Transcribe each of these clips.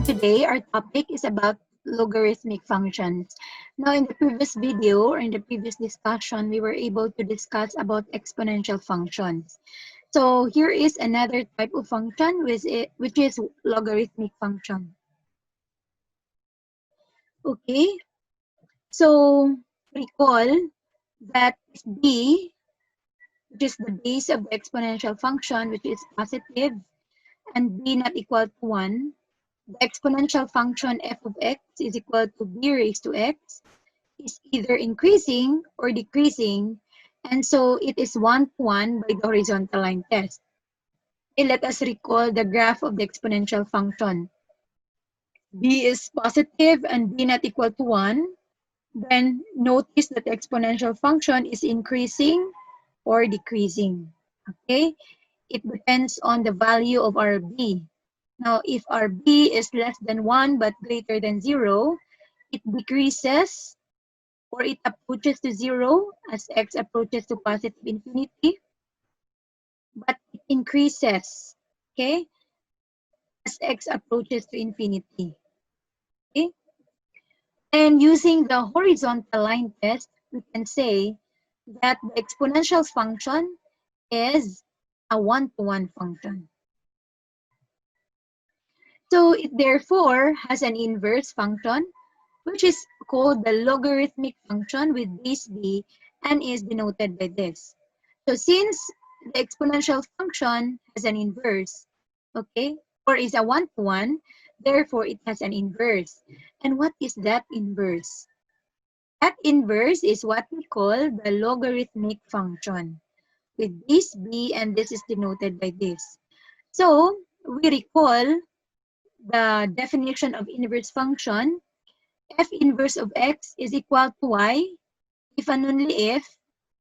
And today our topic is about logarithmic functions. Now in the previous video or in the previous discussion, we were able to discuss about exponential functions. So here is another type of function which is logarithmic function. Okay, so recall that b, which is the base of the exponential function, which is positive, and b not equal to 1, the exponential function f of x is equal to b raised to x is either increasing or decreasing, and so it is 1 to 1 by the horizontal line test. Okay, let us recall the graph of the exponential function. B is positive and b not equal to 1. Then notice that the exponential function is increasing or decreasing. Okay, it depends on the value of our b. Now, if our b is less than 1 but greater than 0, it decreases or it approaches to 0 as x approaches to positive infinity, but it increases, okay, as x approaches to infinity. Okay? And using the horizontal line test, we can say that the exponential function is a one-to-one function. So it therefore has an inverse function, which is called the logarithmic function with base b and is denoted by this. So since the exponential function has an inverse, okay, or is a one-to-one, therefore it has an inverse. And what is that inverse? That inverse is what we call the logarithmic function with base b, and this is denoted by this. So we recall the definition of inverse function. F inverse of x is equal to y if and only if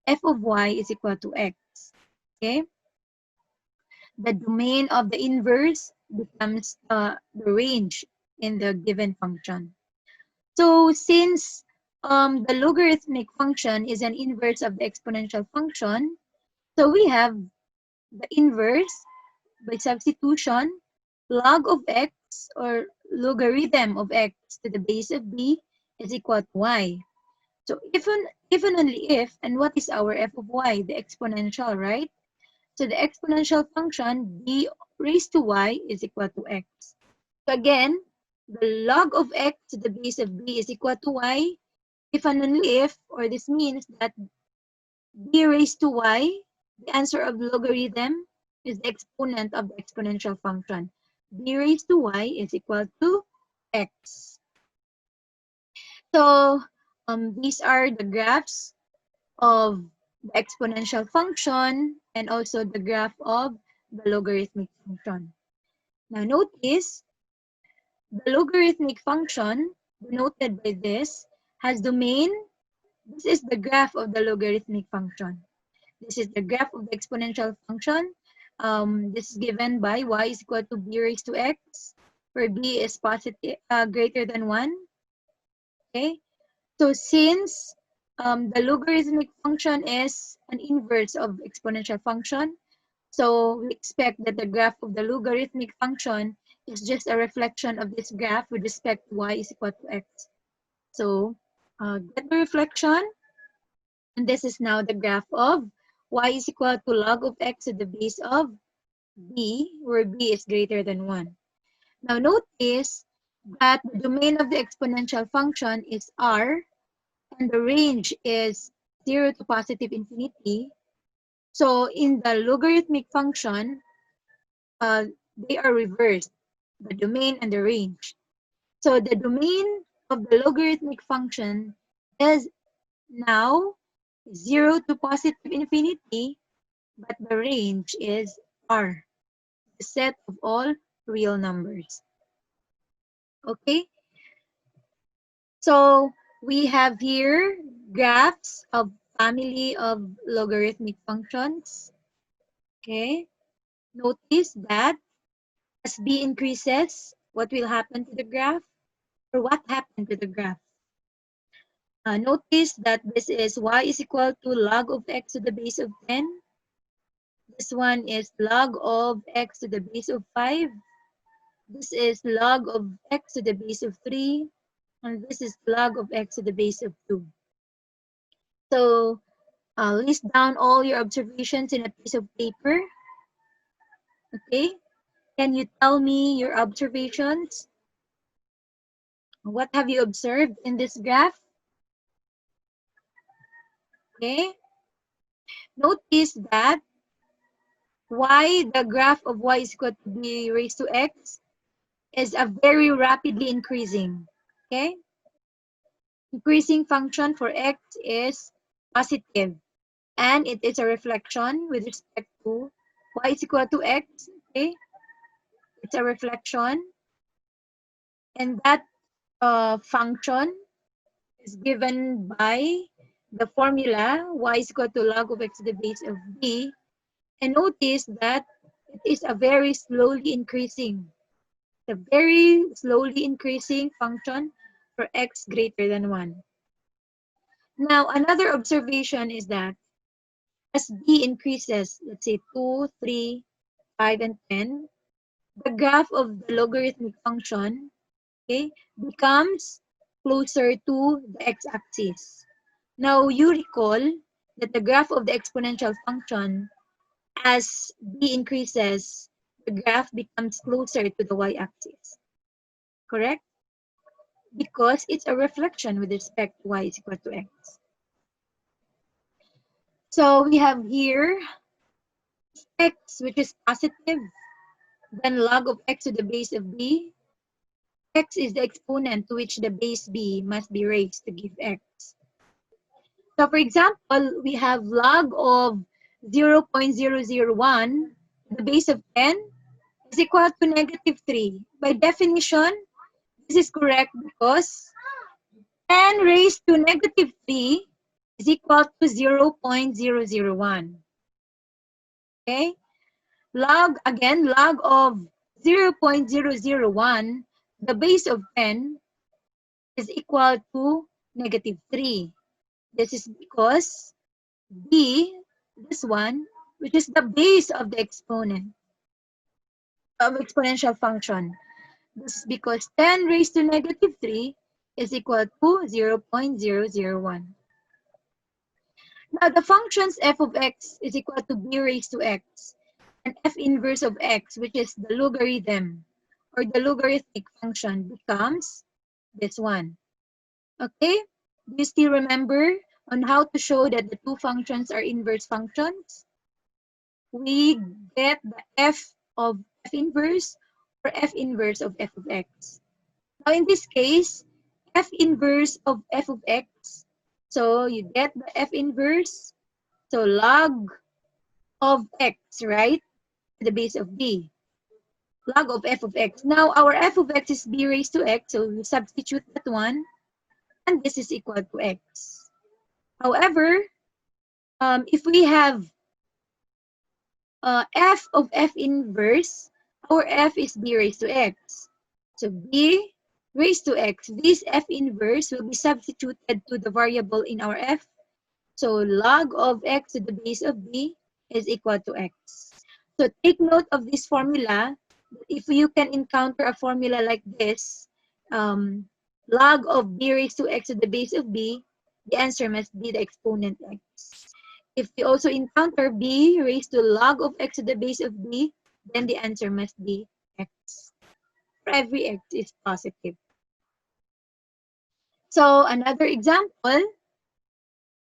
f of y is equal to x. Okay? The domain of the inverse becomes the range in the given function. So since the logarithmic function is an inverse of the exponential function, so we have the inverse by substitution, log of x or logarithm of x to the base of b is equal to y. So if and only if, and what is our f of y? The exponential, right? So the exponential function b raised to y is equal to x. So again, the log of x to the base of b is equal to y if and only if, or this means that b raised to y, the answer of logarithm is the exponent of the exponential function. B raised to y is equal to x. So these are the graphs of the exponential function and also the graph of the logarithmic function. Now notice the logarithmic function denoted by this has domain. This is the graph of the logarithmic function. This is the graph of the exponential function. This is given by y is equal to b raised to x, where b is positive, greater than 1. Okay, so since the logarithmic function is an inverse of exponential function, so we expect that the graph of the logarithmic function is just a reflection of this graph with respect to y is equal to x. So get the reflection, and this is now the graph of y is equal to log of x to the base of b, where b is greater than 1. Now notice that the domain of the exponential function is r, and the range is 0 to positive infinity. So in the logarithmic function, they are reversed, the domain and the range. So the domain of the logarithmic function is now 0 to positive infinity, but the range is r, the set of all real numbers. Okay? So we have here graphs of family of logarithmic functions. Okay? Notice that as b increases, what will happen to the graph? Or what happened to the graph? Notice that this is y is equal to log of x to the base of 10. This one is log of x to the base of 5. This is log of x to the base of 3, and this is log of x to the base of 2. So list down all your observations in a piece of paper. Okay, can you tell me your observations? What have you observed in this graph? Okay, notice that the graph of y is equal to b raised to x is a very rapidly increasing. Okay, increasing function for x is positive, and it is a reflection with respect to y is equal to x. Okay, it's a reflection, and that function is given by the formula y is equal to log of x to the base of b. And notice that it is a very slowly increasing, function for x greater than 1. Now, another observation is that as b increases, let's say 2, 3, 5, and 10, the graph of the logarithmic function, okay, becomes closer to the x-axis. Now, you recall that the graph of the exponential function, as b increases, the graph becomes closer to the y-axis. Correct? Because it's a reflection with respect to y is equal to x. So we have here x, which is positive, then log of x to the base of b. X is the exponent to which the base b must be raised to give x. So for example, we have log of 0.001, the base of 10, is equal to negative 3. By definition, this is correct because 10 raised to negative 3 is equal to 0.001. Okay? Log of 0.001, the base of 10, is equal to negative 3. This is because b, this one, which is the base of the exponent of exponential function. This is because 10 raised to negative 3 is equal to 0.001. Now, the functions f of x is equal to b raised to x, and f inverse of x, which is the logarithm or the logarithmic function, becomes this one. Okay? Do you still remember on how to show that the two functions are inverse functions? We get the f of f inverse or f inverse of f of x. Now, in this case, f inverse of f of x, so you get the f inverse, so log of x, right? The base of b. Log of f of x. Now, our f of x is b raised to x, so we substitute that one, and this is equal to x. However, if we have f of f inverse, our f is b raised to x. So b raised to x, this f inverse will be substituted to the variable in our f. So log of x to the base of b is equal to x. So take note of this formula. If you can encounter a formula like this, log of b raised to x to the base of b, the answer must be the exponent x. If you also encounter b raised to log of x to the base of b, then the answer must be x. For every x is positive. So another example,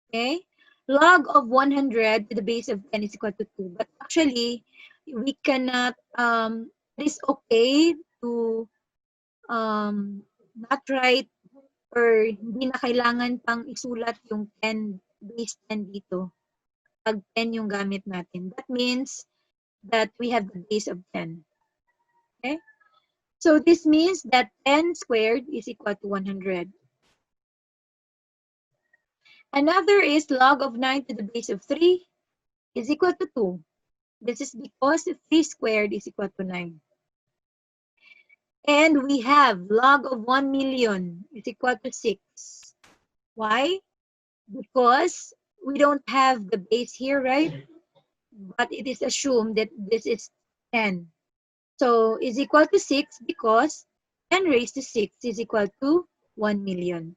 okay, log of 100 to the base of 10 is equal to 2. But actually, we cannot, it is okay to not write or hindi na kailangan pang isulat yung 10 base 10 dito. Pag 10 yung gamit natin. That means that we have the base of 10. Okay? So this means that 10 squared is equal to 100. Another is log of 9 to the base of 3 is equal to 2. This is because 3 squared is equal to 9. And we have log of 1 million is equal to 6. Why? Because we don't have the base here, right? But it is assumed that this is 10. So is equal to 6 because 10 raised to 6 is equal to 1 million.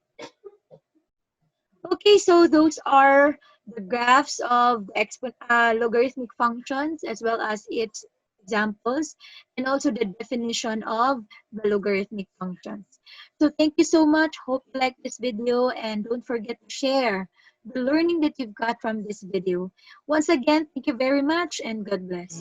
Okay, so those are the graphs of the logarithmic functions as well as its examples and also the definition of the logarithmic functions. So thank you so much. Hope you like this video and don't forget to share the learning that you've got from this video. Once again, thank you very much and God bless.